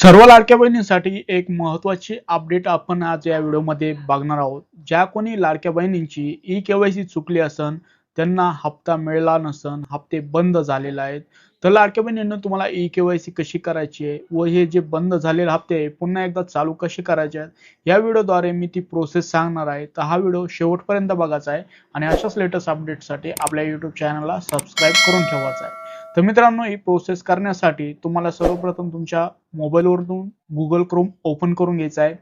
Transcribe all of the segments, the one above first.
सर्व लाडक्या बहिणींसाठी एक महत्त्वाची अपडेट आपण आज या व्हिडिओमध्ये बघणार आहोत. ज्या कोणी लाडक्या बहिणींची ई-के-वाय-सी चुकली असन, त्यांना हप्ता मिळाला नसन, हप्ते बंद झालेले आहेत, तर लाडक्या बहिणींनो तुम्हाला ई-के-वाय-सी कशी करायची आहे व हे जे बंद झालेले हप्ते आहे पुन्हा एकदा चालू कसे करायचे आहेत, या व्हिडिओद्वारे मी ती प्रोसेस सांगणार आहे. तर हा व्हिडिओ शेवटपर्यंत बघायचा आहे आणि अशाच लेटेस्ट अपडेटसाठी आपल्या YouTube चॅनलला सबस्क्राईब करून ठेवायचा आहे. तर मित्रांनो, ही प्रोसेस करण्यासाठी तुम्हाला सर्वप्रथम तुमच्या मोबाईलवरून Google Chrome ओपन करून घ्यायचं आहे.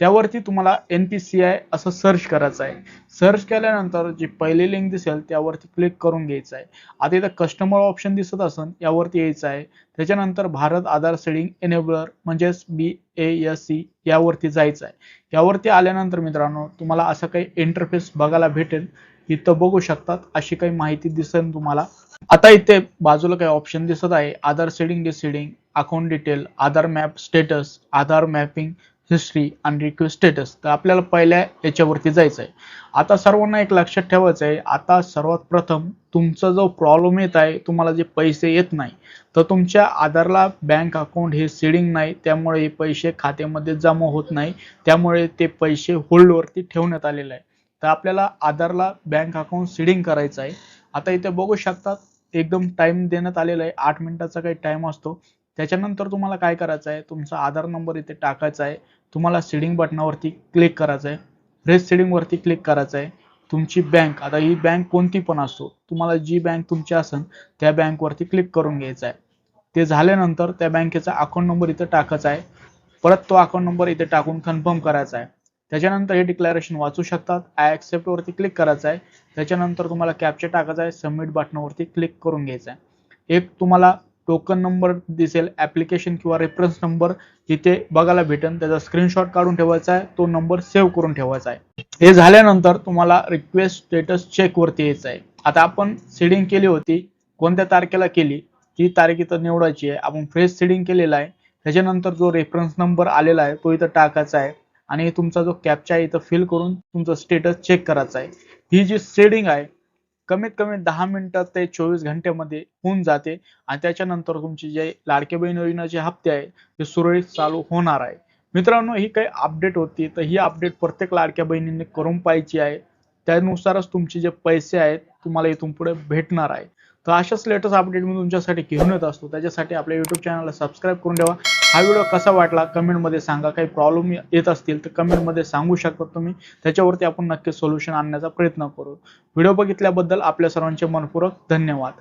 त्यावरती तुम्हाला NPCI असं सर्च करायचं आहे. सर्च केल्यानंतर जी पहिली लिंक दिसेल त्यावरती क्लिक करून घ्यायचं आहे. आता इथं कस्टमर ऑप्शन दिसत असन यावरती यायचं आहे. त्याच्यानंतर भारत आधार सीडिंग एनेबलर म्हणजेच BASE यावरती जायचं आहे. यावरती आल्यानंतर मित्रांनो तुम्हाला असं काही इंटरफेस बघायला भेटेल. इथं बघू शकतात अशी काही माहिती दिसेल तुम्हाला. आता इथे बाजूला काही ऑप्शन दिसत आहे, आधार सेडिंग डिसेडिंग, अकाउंट डिटेल, आधार मॅप स्टेटस, आधार मॅपिंग हिस्ट्री आणि रिक्वेस्ट स्टेटस. तर आपल्याला पहिल्या याच्यावरती जायचं आहे. आता सर्वांना एक लक्षात ठेवायचं आहे, आता सर्वात प्रथम तुमचा जो प्रॉब्लेम येत आहे, तुम्हाला जे पैसे येत नाही, तर तुमच्या आधारला बँक अकाउंट हे सीडिंग नाही, त्यामुळे हे पैसे खात्यामध्ये जमा होत नाही, त्यामुळे ते पैसे होल्डवरती ठेवण्यात आलेले आहे. तर आपल्याला आधारला बँक अकाउंट सीडिंग करायचं आहे. आता इथे बघू शकतात एकदम टाइम देण्यात आलेला आहे, 8 मिनिटाचा काही टाइम असतो. त्याच्यानंतर तुम्हाला काय करायचं आहे, तुमचा आधार नंबर इथे टाकायचा आहे. तुम्हाला सीडिंग बटनावरती क्लिक करायचं आहे. फ्रेश सीडिंग वरती क्लिक करायचं आहे. तुमची बँक, आता ही बँक कोणती पण असो, तुम्हाला जी बँक तुमची असेल त्या बँक वरती क्लिक करून घ्यायचं आहे. ते झाल्यानंतर त्या बँकेचा अकाउंट नंबर इथे टाकायचा आहे. परत तो अकाउंट नंबर इथे टाकून कन्फर्म करायचा आहे. त्याच्यानंतर हे डिक्लेरेशन वाचू शकतात. आय ॲक्सेप्ट वरती क्लिक करायचं आहे. त्याच्यानंतर तुम्हाला कॅप्चा टाकायचा आहे. सबमिट बटनावरती क्लिक करून घ्यायचं आहे. एक तुम्हाला टोकन नंबर दिसेल, ॲप्लिकेशन किंवा रेफरन्स नंबर इथे बघायला भेटेल. त्याचा स्क्रीनशॉट काढून ठेवायचा आहे. तो नंबर सेव्ह करून ठेवायचा आहे. हे झाल्यानंतर तुम्हाला रिक्वेस्ट स्टेटस चेक वरती यायचं आहे. आता आपण सीडिंग केली होती, कोणत्या तारखेला केली ती तारीख इथं निवडायची आहे. आपण फ्रेश सीडिंग केलेला आहे. त्याच्यानंतर जो रेफरन्स नंबर आलेला आहे तो इथं टाकायचा आहे आणि तुमचा जो कॅप्चा आहे इथं फिल करून तुमचं स्टेटस चेक करायचं आहे. ही जी सेडिंग आहे कमीत कमी 10 मिनिटात ते 24 घंट्यामध्ये होऊन जाते आणि त्याच्यानंतर तुमची जे लाडके बहीण योजनेचे हप्ते आहे ते सुरळीत चालू होणार आहे. मित्रांनो, ही काही अपडेट होती, तर ही अपडेट प्रत्येक लाडक्या बहिणींनी करून पाहिजे आहे. त्यानुसारच तुमचे जे पैसे आहेत तुम्हाला इथून पुढे भेटणार आहे. तर अशाच लेटेस्ट अपडेट मी तुमच्यासाठी घेऊन येत असतो. त्याच्यासाठी आपल्या YouTube चॅनलला सबस्क्राईब करून ठेवा. हा व्हिडिओ कसा वाटला कमेंटमध्ये सांगा. काही प्रॉब्लेम येत असतील तर कमेंटमध्ये सांगू शकता तुम्ही. त्याच्यावरती आपण नक्की सोल्युशन आणण्याचा प्रयत्न करू. व्हिडिओ बघितल्याबद्दल आपल्या सर्वांचे मनपूर्वक धन्यवाद.